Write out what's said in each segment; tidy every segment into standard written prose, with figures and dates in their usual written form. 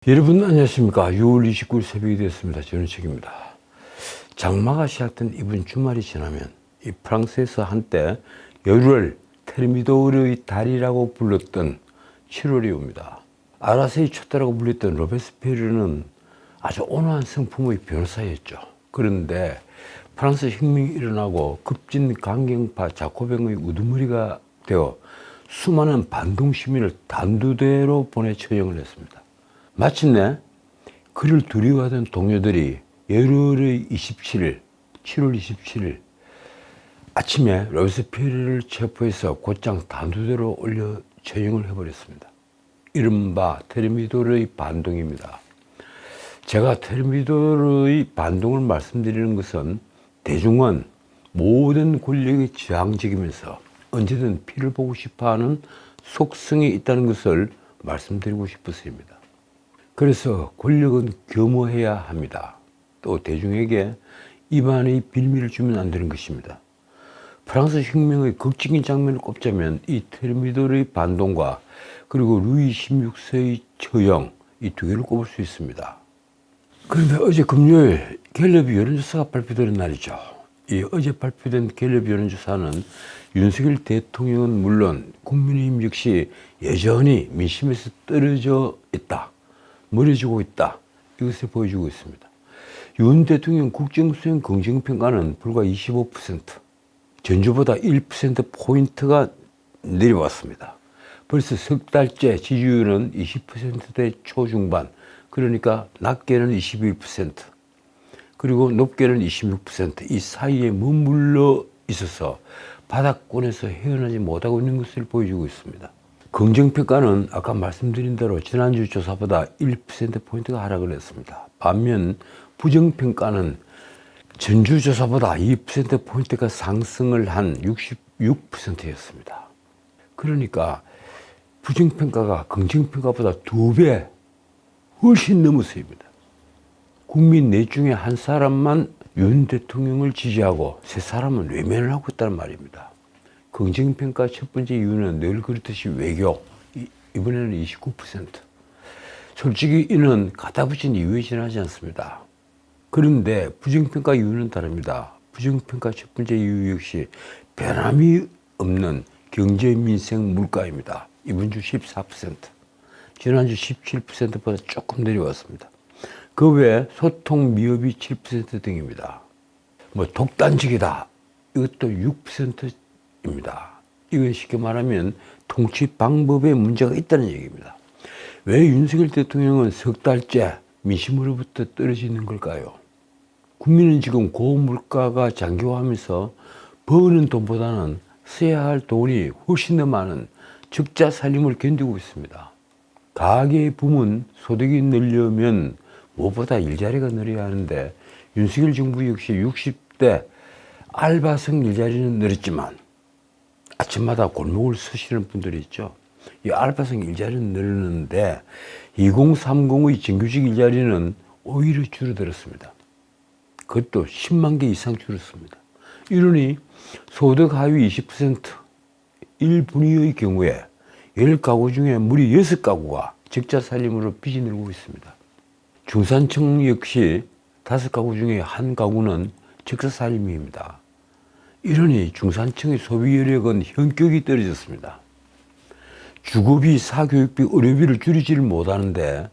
여러분 안녕하십니까. 6월 29일 새벽이 되었습니다. 전우책입니다. 장마가 시작된 이번 주말이 지나면 이 프랑스에서 한때 열흘 테르미도르의 달이라고 불렀던 7월이 옵니다. 아라세의 첫 달이라고 불렸던 로베스피에르는 아주 온화한 성품의 변호사였죠. 그런데 프랑스 혁명이 일어나고 급진 강경파 자코뱅의 우두머리가 되어 수많은 반동 시민을 단두대로 보내 처형을 했습니다. 마침내 그를 두려워하던 동료들이 열흘의 27일, 7월 27일 아침에 로베스피에르를 체포해서 곧장 단두대로 올려 처형을 해버렸습니다. 이른바 테르미도르의 반동입니다. 제가 테르미도르의 반동을 말씀드리는 것은 대중은 모든 권력에 지향적이면서 언제든 피를 보고 싶어하는 속성이 있다는 것을 말씀드리고 싶어서입니다. 그래서 권력은 겸허해야 합니다. 또 대중에게 입안의 빌미를 주면 안 되는 것입니다. 프랑스 혁명의 극적인 장면을 꼽자면 이 테르미도르의 반동과 그리고 루이 16세의 처형, 이 두 개를 꼽을 수 있습니다. 그런데 어제 금요일 갤럽 여론조사가 발표되는 날이죠. 이 어제 발표된 갤럽 여론조사는 윤석열 대통령은 물론 국민의힘 역시 여전히 민심에서 떨어져 있다, 멀어지고 있다, 이것을 보여주고 있습니다. 윤 대통령 국정수행 긍정평가는 불과 25%, 전주보다 1%포인트가 내려왔습니다. 벌써 석 달째 지지율은 20%대 초중반, 그러니까 낮게는 21%, 그리고 높게는 26%, 이 사이에 머물러 있어서 바닥권에서 헤어나지 못하고 있는 것을 보여주고 있습니다. 긍정평가는 아까 말씀드린 대로 지난주 조사보다 1%포인트가 하락을 했습니다. 반면 부정평가는 전주 조사보다 2%포인트가 상승을 한 66%였습니다. 그러니까 부정평가가 긍정평가보다 2배 훨씬 넘어서입니다. 국민 넷 중에 한 사람만 윤 대통령을 지지하고 세 사람은 외면을 하고 있다는 말입니다. 긍정평가 첫 번째 이유는 늘 그렇듯이 외교, 이번에는 29%. 솔직히 이는 갖다붙인 이유에 지나지 않습니다. 그런데 부정평가 이유는 다릅니다. 부정평가 첫 번째 이유 역시 변함이 없는 경제, 민생, 물가입니다. 이번 주 14%, 지난주 17%보다 조금 내려왔습니다. 그 외에 소통 미흡이 7% 등입니다. 독단적이다, 이것도 6%입니다. 이건 쉽게 말하면 통치 방법에 문제가 있다는 얘기입니다. 왜 윤석열 대통령은 석 달째 민심으로부터 떨어지는 걸까요? 국민은 지금 고물가가 장기화하면서 버는 돈보다는 써야 할 돈이 훨씬 더 많은 적자 살림을 견디고 있습니다. 가계 부문 소득이 늘려면 무엇보다 일자리가 늘어야 하는데 윤석열 정부 역시 60대 알바생 일자리는 늘었지만 아침마다 골목을 서시는 분들이 있죠. 이 알바생 일자리는 늘었는데 2030의 정규직 일자리는 오히려 줄어들었습니다. 그것도 10만 개 이상 줄었습니다. 이러니 소득 하위 20%, 1분위의 경우에 10가구 중에 무려 6가구가 적자 살림으로 빚이 늘고 있습니다. 중산층 역시 5가구 중에 1가구는 적자 살림입니다. 이러니 중산층의 소비 여력은 현격히 떨어졌습니다. 주거비, 사교육비, 의료비를 줄이지를 못하는데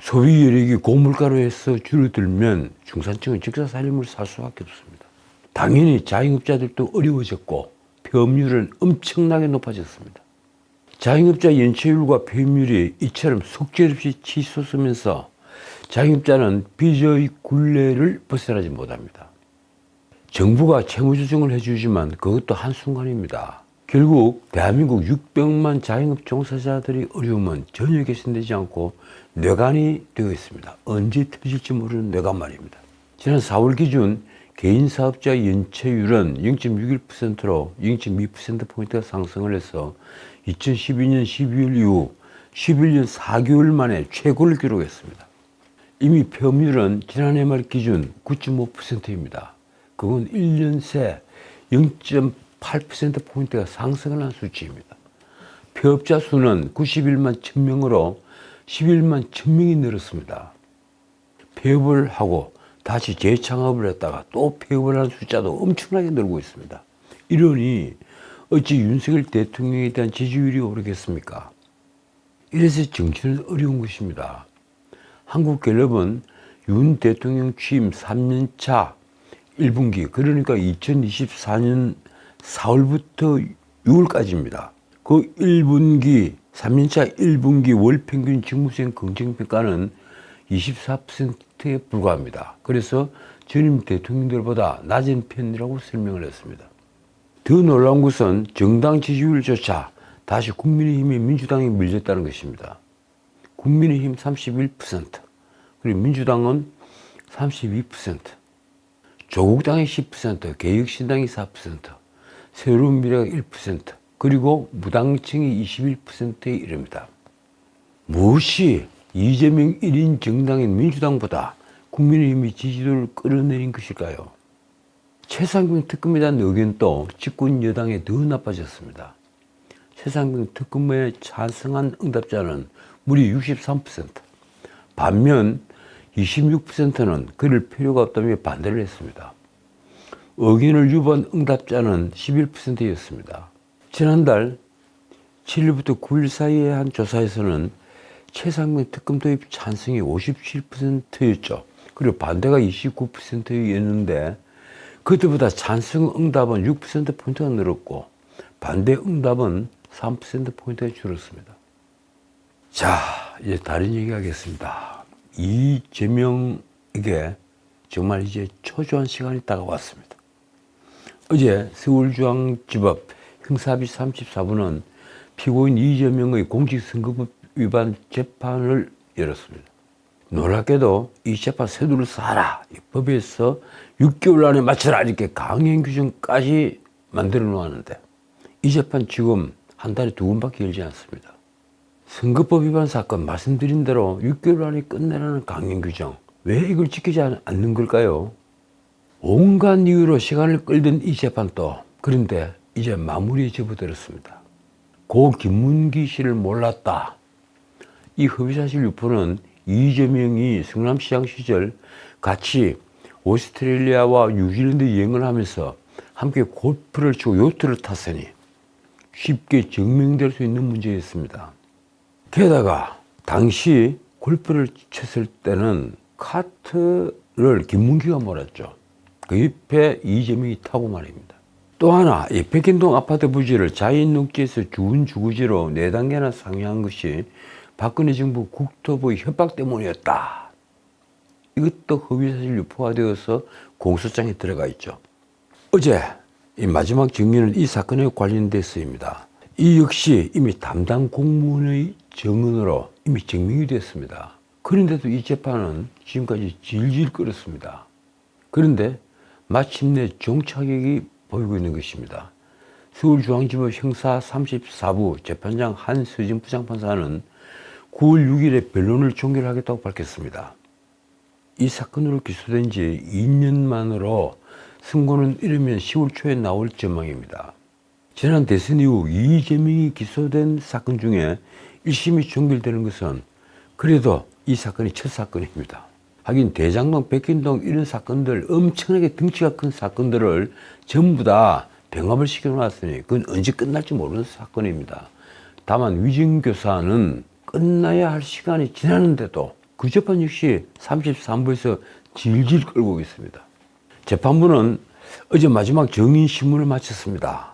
소비 여력이 고물가로 해서 줄어들면 중산층은 적자 살림을 살 수밖에 없습니다. 당연히 자영업자들도 어려워졌고 폐업률은 엄청나게 높아졌습니다. 자영업자 연체율과 폐업률이 이처럼 속절없이 치솟으면서 자영업자는 빚의 굴레를 벗어나지 못합니다. 정부가 채무조정을 해주지만 그것도 한순간입니다. 결국 대한민국 600만 자영업 종사자들의 어려움은 전혀 개선되지 않고 뇌관이 되어 있습니다. 언제 터질지 모르는 뇌관 말입니다. 지난 4월 기준 개인사업자 연체율은 0.61%로 0.2%포인트가 상승을 해서 2012년 12월 이후 11년 4개월 만에 최고를 기록했습니다. 이미 폐업률은 지난해 말 기준 9.5%입니다. 그건 1년 새 0.8%포인트가 상승을 한 수치입니다. 폐업자 수는 91만 1000명으로 11만 1000명이 늘었습니다. 폐업을 하고 다시 재창업을 했다가 또 폐업을 한 숫자도 엄청나게 늘고 있습니다. 이러니 어찌 윤석열 대통령에 대한 지지율이 오르겠습니까? 이래서 정치는 어려운 것입니다. 한국갤럽은 윤 대통령 취임 3년차 1분기, 그러니까 2024년 4월부터 6월까지입니다. 그 1분기, 3년차 1분기 월평균 직무수행 긍정평가는 24%에 불과합니다. 그래서 전임 대통령들보다 낮은 편이라고 설명을 했습니다. 더 놀라운 것은 정당 지지율조차 다시 국민의힘의 민주당에 밀렸다는 것입니다. 국민의힘 31%, 그리고 민주당은 32%, 조국당이 10%, 개혁신당이 4%, 새로운미래가 1%, 그리고 무당층이 21%에 이릅니다. 무엇이 이재명 1인 정당인 민주당보다 국민의힘의 지지도를 끌어내린 것일까요? 최상병 특검에 대한 의견도 집권 여당에 더 나빠졌습니다. 최상병 특검에 찬성한 응답자는 무려 63%, 반면 26%는 그럴 필요가 없다며 반대를 했습니다. 의견을 유보한 응답자는 11%였습니다. 지난달 7일부터 9일 사이에 한 조사에서는 최상병 특검 도입 찬성이 57%였죠. 그리고 반대가 29%였는데 그때보다 찬성 응답은 6%포인트가 늘었고 반대 응답은 3%포인트가 줄었습니다. 자, 이제 다른 얘기 하겠습니다. 이재명에게 정말 이제 초조한 시간이 다가왔습니다. 어제 서울중앙지법 형사합의 34부는 피고인 이재명의 공직선거법 위반 재판을 열었습니다. 놀랍게도 이 재판 세도를 쌓아라, 이 법에서 6개월 안에 마쳐라, 이렇게 강행 규정까지 만들어 놓았는데 이 재판 지금 한 달에 2번밖에 열지 않습니다. 선거법 위반 사건 말씀드린 대로 6개월 안에 끝내라는 강행 규정, 왜 이걸 지키지 않는 걸까요? 온갖 이유로 시간을 끌던 이 재판도 그런데 이제 마무리에 접어들었습니다. 고 김문기 씨를 몰랐다. 이 허위사실 유포는 이재명이 성남시장 시절 같이 오스트레일리아와 뉴질랜드 여행을 하면서 함께 골프를 치고 요트를 탔으니 쉽게 증명될 수 있는 문제였습니다. 게다가 당시 골프를 쳤을 때는 카트를 김문기가 몰았죠. 그 옆에 이재명이 타고 말입니다. 또 하나, 이 백현동 아파트 부지를 자인녹지에서 주운 주거지로 4단계나 상향한 것이 박근혜 정부 국토부의 협박 때문이었다. 이것도 허위사실 유포가 되어서 공소장에 들어가 있죠. 어제 이 마지막 증인은 이 사건에 관련돼서입니다. 이 역시 이미 담당 공무원의 증언으로 이미 증명이 됐습니다. 그런데도 이 재판은 지금까지 질질 끌었습니다. 그런데 마침내 종착역이 보이고 있는 것입니다. 서울중앙지법 형사 34부 재판장 한서진 부장판사는 9월 6일에 변론을 종결하겠다고 밝혔습니다. 이 사건으로 기소된 지 2년 만으로 선고는 이르면 10월 초에 나올 전망입니다. 지난 대선 이후 이재명이 기소된 사건 중에 1심이 종결되는 것은 그래도 이 사건이 첫 사건입니다. 하긴 대장동, 백현동 이런 사건들, 엄청나게 덩치가 큰 사건들을 전부 다 병합을 시켜놨으니 그건 언제 끝날지 모르는 사건입니다. 다만 위증교사는 끝나야 할 시간이 지났는데도 그 재판 역시 33부에서 질질 끌고 있습니다. 재판부는 어제 마지막 정인 신문을 마쳤습니다.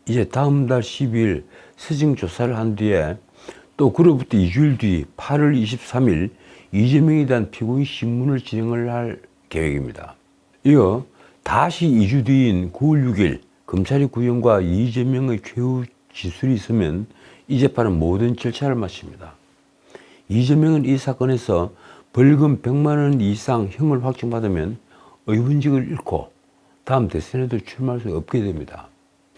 이제 다음 달 12일 서증 조사를 한 뒤에 또 그로부터 2주일 뒤 8월 23일 이재명에 대한 피고인 신문을 진행을 할 계획입니다. 이어 다시 2주 뒤인 9월 6일 검찰이 구형과 이재명의 최후 진술이 있으면 이 재판은 모든 절차를 마칩니다. 이재명은 이 사건에서 벌금 100만 원 이상 형을 확정받으면 의원직을 잃고 다음 대선에도 출마할 수 없게 됩니다.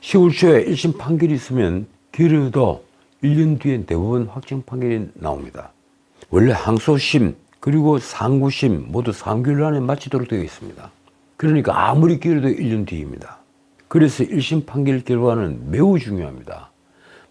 10월 초에 1심 판결이 있으면 길어도 1년 뒤엔 대법원 확정 판결이 나옵니다. 원래 항소심 그리고 상고심 모두 3개월 안에 마치도록 되어 있습니다. 그러니까 아무리 길어도 1년 뒤입니다. 그래서 1심 판결 결과는 매우 중요합니다.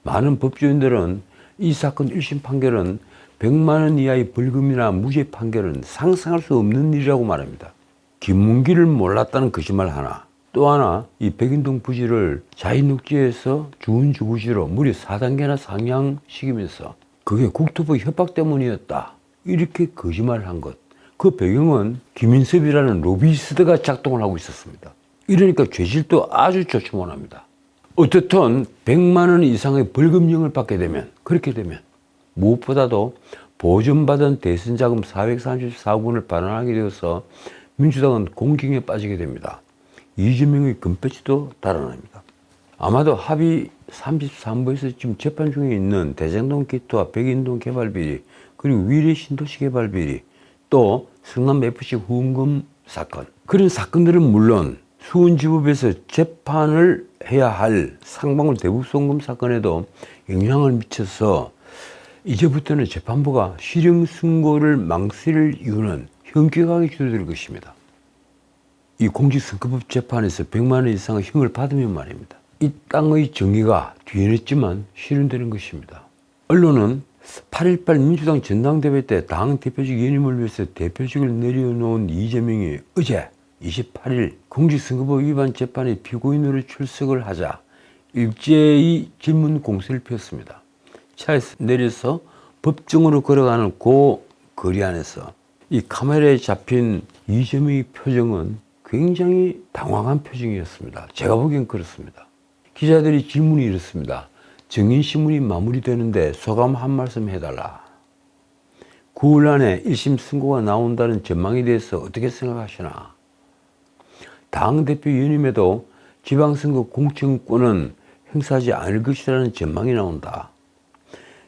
많은 법조인들은 이 사건 1심 판결은 100만 원 이하의 벌금이나 무죄 판결은 상상할 수 없는 일이라고 말합니다. 김문기를 몰랐다는 거짓말 하나, 또 하나 이 백인동 부지를 자인녹지에서 주운주구지로 무려 4단계나 상향시키면서 그게 국토부 협박 때문이었다, 이렇게 거짓말을 한 것, 그 배경은 김인섭이라는 로비스트가 작동을 하고 있었습니다. 이러니까 죄질도 아주 조추모납니다. 어떻든 100만 원 이상의 벌금형을 받게 되면, 그렇게 되면 무엇보다도 보전받은 대선자금 434억원을 반환하게 되어서 민주당은 공경에 빠지게 됩니다. 이재명의 금배지도 달아납니다. 아마도 합의 33부에서 지금 재판 중에 있는 대장동 기토와 백인동 개발 비리, 그리고 위례 신도시 개발 비리, 또 성남FC 후원금 사건, 그런 사건들은 물론 수원지법에서 재판을 해야 할 상방울 대북송금 사건에도 영향을 미쳐서 이제부터는 재판부가 실형 선고를 망설일 이유는 현격하게 줄어들 것입니다. 이 공직선거법 재판에서 100만 원 이상의 형을 받으면 말입니다, 이 땅의 정의가 뒤늦지만 실현되는 것입니다. 언론은 8.18 민주당 전당대회 때 당 대표직 연임을 위해서 대표직을 내려놓은 이재명이 어제 28일 공직선거법 위반 재판에 피고인으로 출석을 하자 일제히 질문 공세를 폈습니다. 차에서 내려서 법정으로 걸어가는 그 거리 안에서 이 카메라에 잡힌 이재명의 표정은 굉장히 당황한 표정이었습니다. 제가 보기엔 그렇습니다. 기자들이 질문이 이렇습니다. 정인신문이 마무리되는데 소감 한 말씀 해달라. 9월 안에 1심 선고가 나온다는 전망에 대해서 어떻게 생각하시나? 당대표 연임에도 지방선거 공천권은 행사하지 않을 것이라는 전망이 나온다.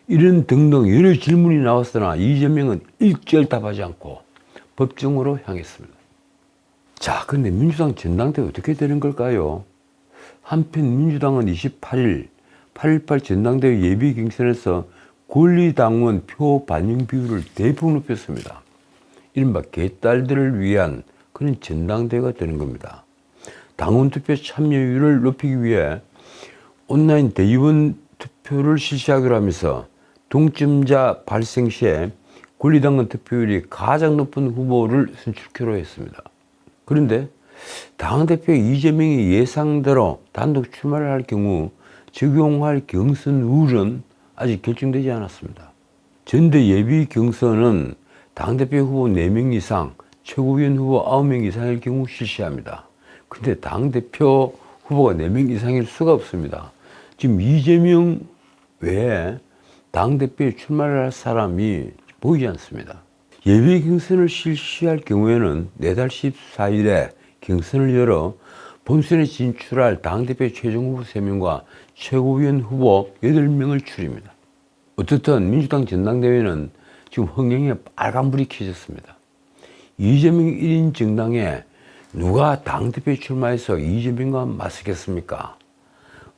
이런 등등 여러 질문이 나왔으나 이재명은 일절 답하지 않고 법정으로 향했습니다. 자, 근데 민주당 전당대회 어떻게 되는 걸까요? 한편 민주당은 28일 8.18 전당대회 예비 경선에서 권리당원 표 반영 비율을 대폭 높였습니다. 이른바 개딸들을 위한 그런 전당대회가 되는 겁니다. 당원 투표 참여율을 높이기 위해 온라인 대의원 투표를 실시하기로 하면서 동점자 발생 시에 권리당원 투표율이 가장 높은 후보를 선출키로 했습니다. 그런데 당대표 이재명이 예상대로 단독 출마를 할 경우 적용할 경선 룰은 아직 결정되지 않았습니다. 전대 예비 경선은 당대표 후보 4명 이상, 최고위원 후보 9명 이상일 경우 실시합니다. 근데 당대표 후보가 4명 이상일 수가 없습니다. 지금 이재명 외에 당대표에 출마를 할 사람이 보이지 않습니다. 예비 경선을 실시할 경우에는 내달 14일에 경선을 열어 본선에 진출할 당대표 최종 후보 3명과 최고위원 후보 8명을 추립니다. 어쨌든 민주당 전당대회는 지금 흥행에 빨간불이 켜졌습니다. 이재명 1인 정당에 누가 당대표에 출마해서 이재명과 맞서겠습니까?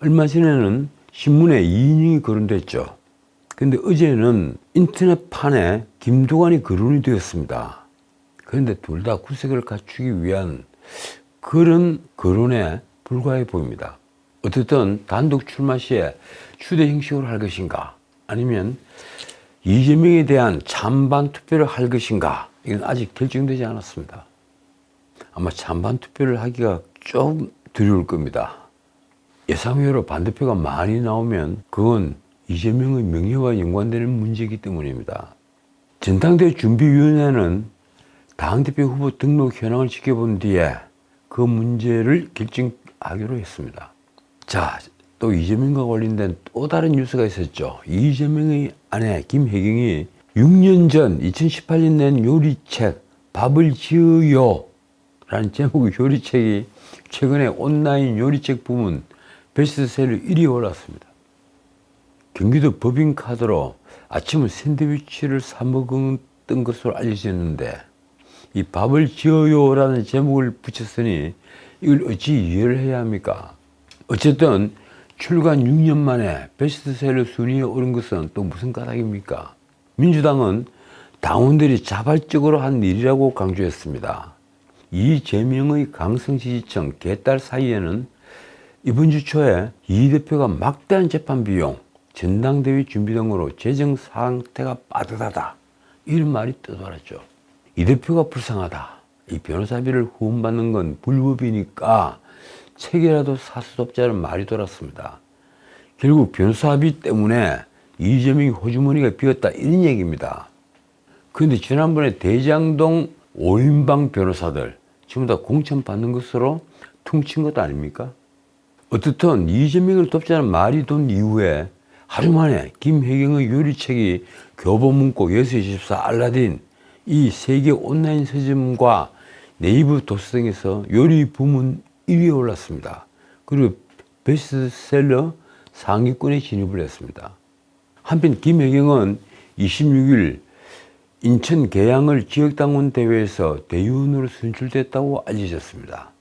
얼마 전에는 신문에 이인영이 거론됐죠. 근데 어제는 인터넷판에 김두관이 거론이 되었습니다. 그런데 둘 다 구색을 갖추기 위한 그런 거론에 불과해 보입니다. 어쨌든 단독 출마 시에 추대 형식으로 할 것인가, 아니면 이재명에 대한 찬반 투표를 할 것인가, 이건 아직 결정되지 않았습니다. 아마 찬반 투표를 하기가 좀 두려울 겁니다. 예상외로 반대표가 많이 나오면 그건 이재명의 명예와 연관되는 문제이기 때문입니다. 전당대회 준비위원회는 당대표 후보 등록 현황을 지켜본 뒤에 그 문제를 결정하기로 했습니다. 자, 또 이재명과 관련된 또 다른 뉴스가 있었죠. 이재명의 아내 김혜경이 6년 전 2018년 낸 요리책 밥을 지어요 라는 제목의 요리책이 최근에 온라인 요리책 부문 베스트셀러 1위에 올랐습니다. 경기도 법인카드로 아침은 샌드위치를 사 먹었던 것으로 알려졌는데 이 밥을 지어요라는 제목을 붙였으니 이걸 어찌 이해를 해야 합니까? 어쨌든 출간 6년 만에 베스트셀러 순위에 오른 것은 또 무슨 까닭입니까? 민주당은 당원들이 자발적으로 한 일이라고 강조했습니다. 이재명의 강성 지지층 개딸 사이에는 이번 주 초에 이 대표가 막대한 재판 비용, 전당대회 준비 등으로 재정 상태가 빠듯하다. 이런 말이 떠돌았죠. 이 대표가 불쌍하다. 이 변호사비를 후원받는 건 불법이니까 책이라도 사수돕자는 말이 돌았습니다. 결국 변호사비 때문에 이재명이 호주머니가 비었다 이런 얘기입니다. 그런데 지난번에 대장동 5인방 변호사들 전부 다 공천 받는 것으로 퉁친 것 아닙니까? 어떻든 이재명을 돕자는 말이 돈 이후에 하루 만에 김혜경의 요리책이 교보문고, 여수24, 알라딘 이 세계 온라인 서점과 네이버 도서 등에서 요리 부문 1위에 올랐습니다. 그리고 베스트셀러 상위권에 진입을 했습니다. 한편 김혜경은 26일 인천 계양을 지역당원 대회에서 대의원으로 선출됐다고 알려졌습니다.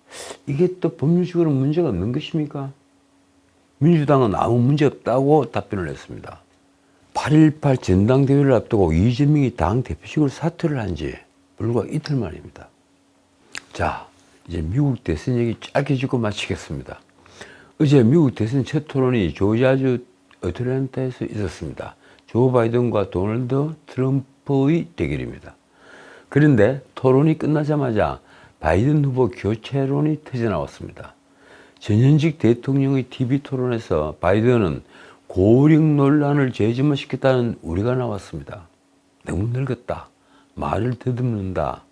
이게 또 법률적으로 문제가 없는 것입니까? 민주당은 아무 문제 없다고 답변을 했습니다. 8.18 전당대회를 앞두고 이재명이 당 대표직을 사퇴를 한 지 불과 이틀 만입니다. 자, 이제 미국 대선 얘기 짧게 짚고 마치겠습니다. 어제 미국 대선 첫 토론이 조지아주 어틀랜타에서 있었습니다. 조 바이든과 도널드 트럼프의 대결입니다. 그런데 토론이 끝나자마자 바이든 후보 교체론이 터져나왔습니다. 전현직 대통령의 TV 토론에서 바이든은 고령 논란을 재점화시켰다는 우려가 나왔습니다. 너무 늙었다. 말을 더듬는다.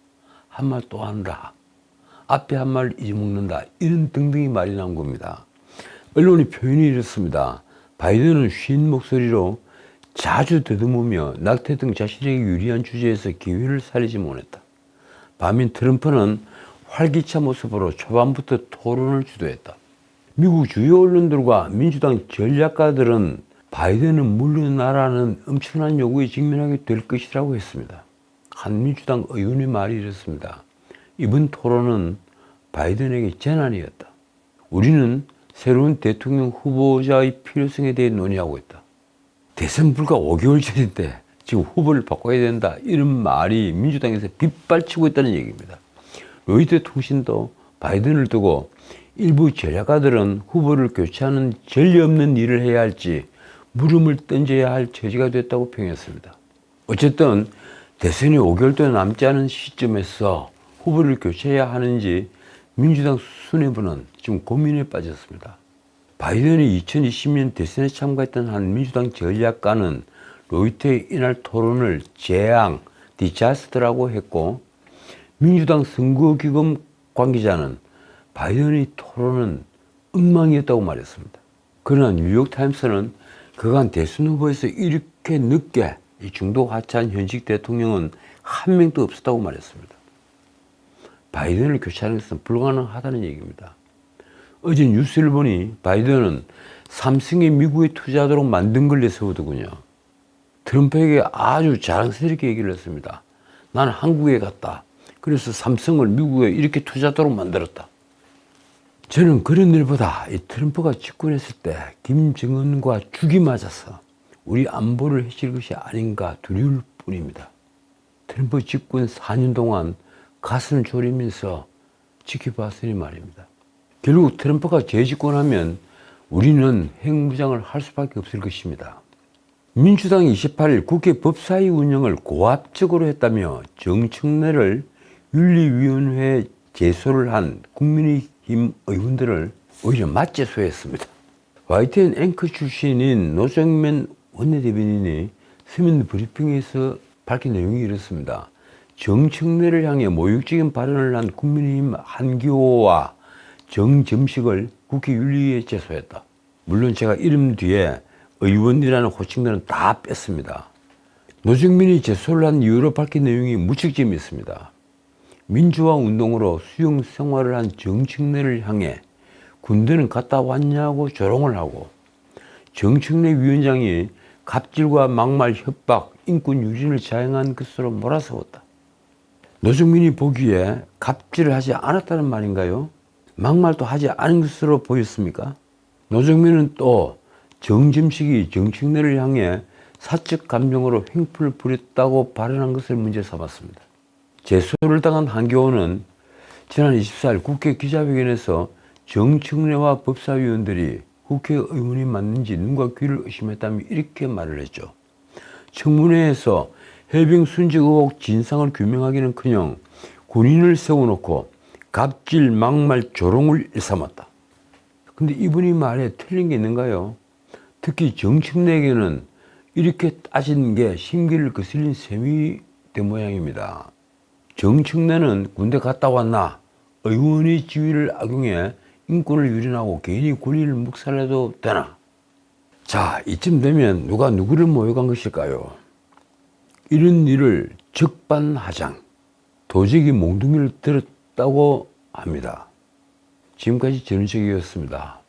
한 말 또 한다. 앞에 한 말 잊어먹는다. 이런 등등의 말이 나온 겁니다. 언론의 표현이 이렇습니다. 바이든은 쉰 목소리로 자주 더듬으며 낙태 등 자신에게 유리한 주제에서 기회를 살리지 못했다. 반면 트럼프는 활기찬 모습으로 초반부터 토론을 주도했다. 미국 주요 언론들과 민주당 전략가들은 바이든은 물러나라는 엄청난 요구에 직면하게 될 것이라고 했습니다. 한 민주당 의원의 말이 이렇습니다. 이번 토론은 바이든에게 재난이었다. 우리는 새로운 대통령 후보자의 필요성에 대해 논의하고 있다. 대선 불과 5개월 전인데 지금 후보를 바꿔야 된다. 이런 말이 민주당에서 빗발치고 있다는 얘기입니다. 로이터 통신도 바이든을 두고 일부 전략가들은 후보를 교체하는 전례 없는 일을 해야 할지 물음을 던져야 할 처지가 됐다고 평했습니다. 어쨌든 대선이 5개월도 남지 않은 시점에서 후보를 교체해야 하는지 민주당 수뇌부는 지금 고민에 빠졌습니다. 바이든이 2020년 대선에 참가했던 한 민주당 전략가는 로이터의 이날 토론을 재앙, 디자스터라고 했고 민주당 선거기금 관계자는 바이든의 토론은 엉망이었다고 말했습니다. 그러나 뉴욕타임스는 그간 대선 후보에서 이렇게 늦게 중도 하차한 현직 대통령은 한 명도 없었다고 말했습니다. 바이든을 교체하는 것은 불가능하다는 얘기입니다. 어제 뉴스를 보니 바이든은 삼성이 미국에 투자하도록 만든 걸 내세우더군요. 트럼프에게 아주 자랑스럽게 얘기를 했습니다. 나는 한국에 갔다. 그래서 삼성을 미국에 이렇게 투자하도록 만들었다. 저는 그런 일보다 이 트럼프가 집권했을 때 김정은과 죽이 맞아서 우리 안보를 해칠 것이 아닌가 두려울 뿐입니다. 트럼프 집권 4년 동안 가슴 졸이면서 지켜봤으니 말입니다. 결국 트럼프가 재집권하면 우리는 핵무장을 할 수밖에 없을 것입니다. 민주당이 28일 국회 법사위 운영을 고압적으로 했다며 정청래를 윤리위원회에 제소를 한 국민의힘 의원들을 오히려 맞제소했습니다. YTN 앵커 출신인 노정면 원내대변인이 서면 브리핑에서 밝힌 내용이 이렇습니다. 정청래를 향해 모욕적인 발언을 한 국민의힘 한기호와 정점식을 국회 윤리위에 제소했다. 물론 제가 이름 뒤에 의원이라는 호칭들은 다 뺐습니다. 노정민이 제소를 한 이유로 밝힌 내용이 무척 재미있습니다. 민주화 운동으로 수용 생활을 한 정청래를 향해 군대는 갔다 왔냐고 조롱을 하고 정청래 위원장이 갑질과 막말, 협박, 인권 유린을 자행한 것으로 몰아세웠다. 노정민이 보기에 갑질을 하지 않았다는 말인가요? 막말도 하지 않은 것으로 보였습니까? 노정민은 또 정점식이 정청래를 향해 사적 감정으로 횡포를 부렸다고 발언한 것을 문제 삼았습니다. 제소를 당한 한교원은 지난 24일 국회 기자회견에서 정청래와 법사위원들이 국회의원이 맞는지 눈과 귀를 의심했다며 이렇게 말을 했죠. 청문회에서 해병 순직 의혹 진상을 규명하기는커녕 군인을 세워놓고 갑질, 막말, 조롱을 일삼았다. 근데 이분이 말에 틀린 게 있는가요? 특히 정청래에게는 이렇게 따진 게 심기를 거슬린 셈이 된 모양입니다. 정청래는 군대 갔다 왔나? 의원의 지위를 악용해 인권을 유린하고 개인이 권리를 묵살해도 되나? 자, 이쯤 되면 누가 누구를 모욕한 것일까요? 이런 일을 적반하장, 도적이 몽둥이를 들었다고 합니다. 지금까지 전우석이었습니다.